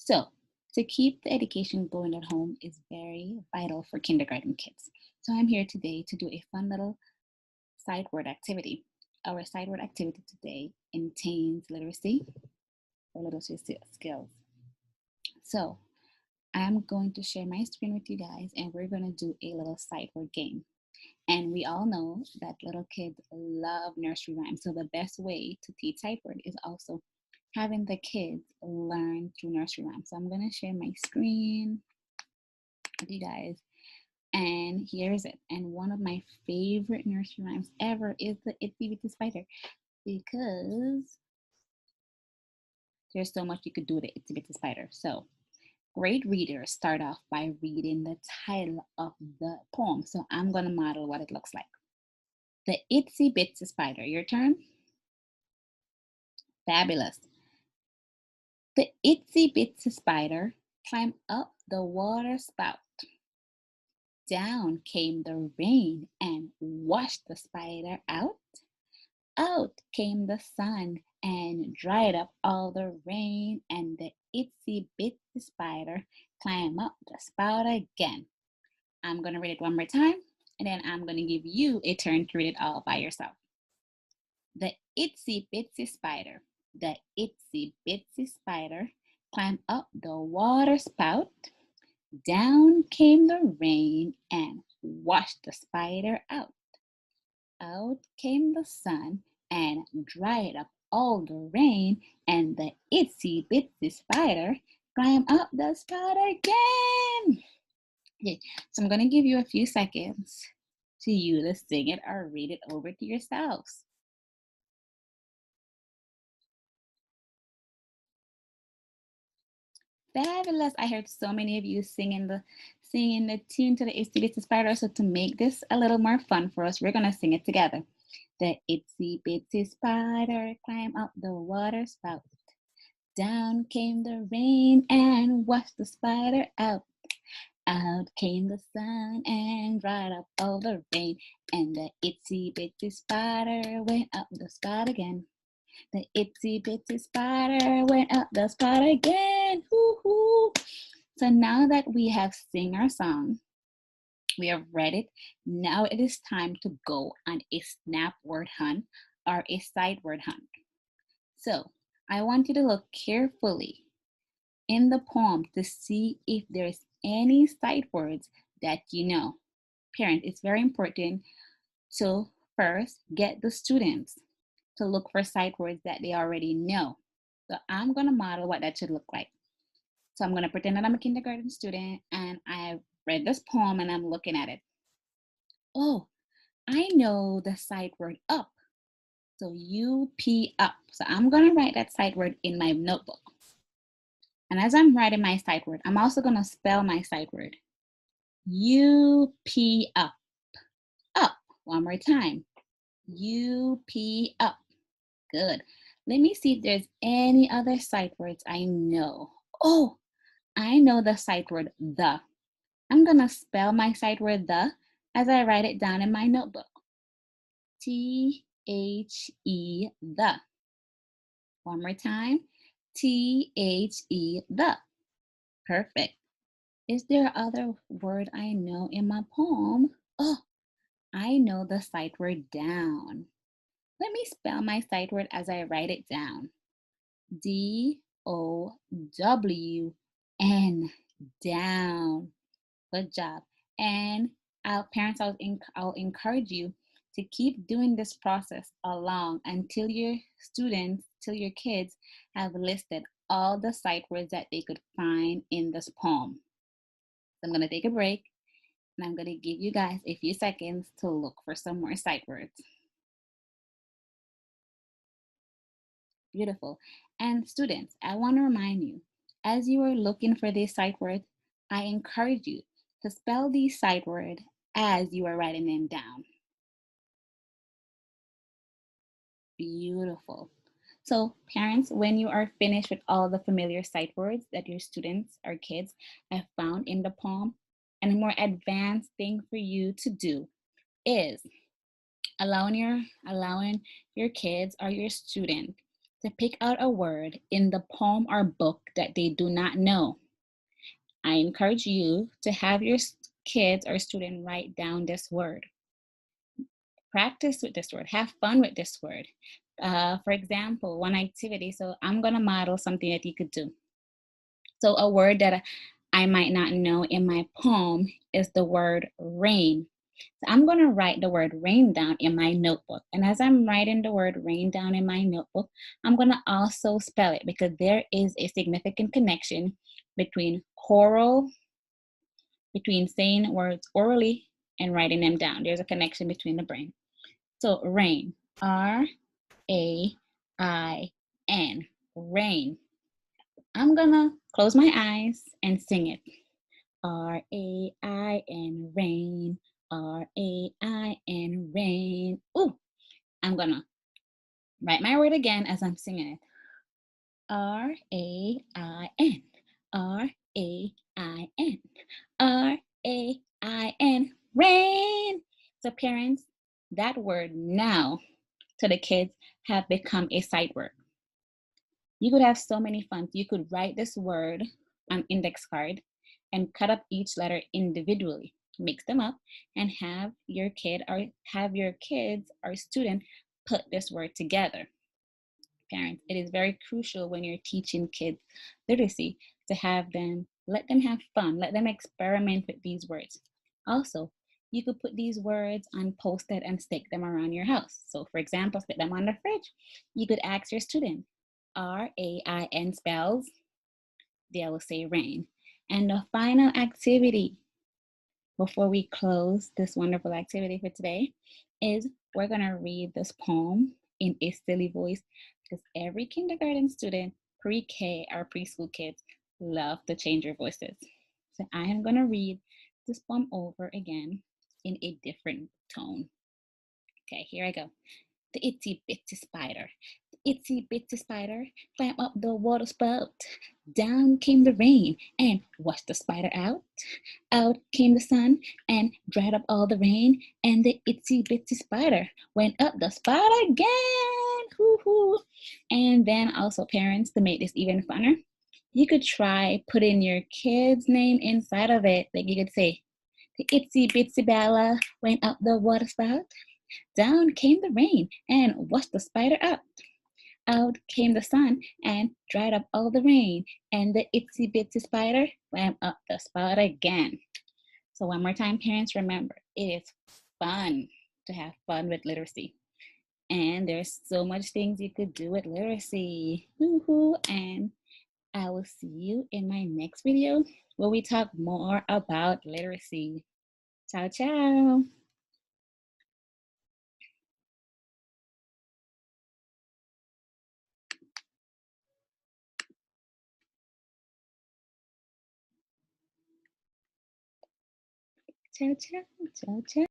So, to keep the education going at home is very vital for kindergarten kids. So, I'm here today to do a fun little sight word activity. Our sight word activity today contains literacy or literacy skills. So, I'm going to share my screen with you guys and we're going to do a little sight word game. And we all know that little kids love nursery rhymes. So, the best way to teach sight word is also having the kids learn through nursery rhymes. So, I'm going to share my screen with you guys. And here's it. And one of my favorite nursery rhymes ever is the Itsy Bitsy Spider because there's so much you could do with the Itsy Bitsy Spider. So, great readers start off by reading the title of the poem. So, I'm going to model what it looks like. The Itsy Bitsy Spider. Your turn. Fabulous. The Itsy Bitsy Spider climbed up the water spout. Down came the rain and washed the spider out. Out came the sun and dried up all the rain, and the itsy bitsy spider climbed up the spout again. I'm going to read it one more time, and then I'm going to give you a turn to read it all by yourself. The itsy bitsy spider, the itsy bitsy spider climbed up the water spout. Down came the rain and washed the spider out. Out came the sun and dried up all the rain, and the itsy bitsy spider climbed up the spout again. Okay, so I'm going to give you a few seconds to you to sing it or read it over to yourselves. Fabulous. I heard so many of you singing the tune to the Itsy Bitsy Spider. So to make this a little more fun for us, we're gonna sing it together. The itsy bitsy spider climbed up the water spout. Down came the rain and washed the spider out. Out came the sun and dried up all the rain. And the itsy bitsy spider went up the spout again. The itsy bitsy spider went up the spout again. Hoo-hoo. So now that we have sing our song, we have read it, now it is time to go on a snap word hunt or a sight word hunt. So I want you to look carefully in the poem to see if there's any sight words that you know. Parent, it's very important to first get the students to look for sight words that they already know. So I'm going to model what that should look like. So I'm going to pretend that I'm a kindergarten student and I've read this poem and I'm looking at it. Oh, I know the sight word up. So UP up. So I'm going to write that sight word in my notebook. And as I'm writing my sight word, I'm also going to spell my sight word. UP up. Up. One more time. UP up. Good. Let me see if there's any other sight words I know. Oh, I know the sight word the. I'm going to spell my sight word the as I write it down in my notebook. THE, the. One more time. THE, the. Perfect. Is there other word I know in my poem? Oh, I know the sight word down. Let me spell my sight word as I write it down. DOWN, down. Good job. And parents, I'll encourage you to keep doing this process along until your students, till your kids have listed all the sight words that they could find in this poem. So I'm going to take a break and I'm going to give you guys a few seconds to look for some more sight words. Beautiful. And students, I want to remind you, as you are looking for these sight words, I encourage you to spell these sight words as you are writing them down. Beautiful. So parents, when you are finished with all the familiar sight words that your students or kids have found in the poem, and a more advanced thing for you to do is allowing your kids or your student to pick out a word in the poem or book that they do not know. I encourage you to have your kids or student write down this word. Practice with this word, have fun with this word. For example, one activity, so I'm gonna model something that you could do. So a word that I might not know in my poem is the word rain. So I'm gonna write the word rain down in my notebook. And as I'm writing the word rain down in my notebook, I'm gonna also spell it because there is a significant connection between between saying words orally and writing them down. There's a connection between the brain. So rain, R-A-I-N, rain. I'm gonna close my eyes and sing it. R-A-I-N, rain, R-A-I-N, rain. Ooh, I'm gonna write my word again as I'm singing it. R-A-I-N, R-A-I-N, R-A-I-N, rain. So parents, that word now to the kids have become a sight word. You could have so many fun. You could write this word on index card and cut up each letter individually, mix them up, and have your kid or have your kids or student put this word together. Parents, it is very crucial when you're teaching kids literacy to have them, let them have fun, let them experiment with these words. Also, you could put these words on post-it and stick them around your house. So for example, stick them on the fridge. You could ask your student, R-A-I-N spells, they will say rain. And the final activity before we close this wonderful activity for today is we're gonna read this poem in a silly voice because every kindergarten student, pre-K or preschool kids love to change your voices. So I am gonna read this poem over again in a different tone. Okay, here I go. The itsy bitsy spider. The itsy bitsy spider climbed up the water spout. Down came the rain and washed the spider out. Out came the sun and dried up all the rain. And the itsy bitsy spider went up the spout again. Hoo hoo. And then also, parents, to make this even funner, you could try putting your kid's name inside of it. Like you could say, the itsy bitsy Bella went up the water spout. Down came the rain and washed the spider out. Out came the sun and dried up all the rain, and the itsy bitsy spider swam up the spout again. So one more time, parents, remember, it is fun to have fun with literacy. And there's so much things you could do with literacy. Woohoo! And I will see you in my next video where we talk more about literacy. Ciao, ciao. Ciao, ciao, ciao, ciao.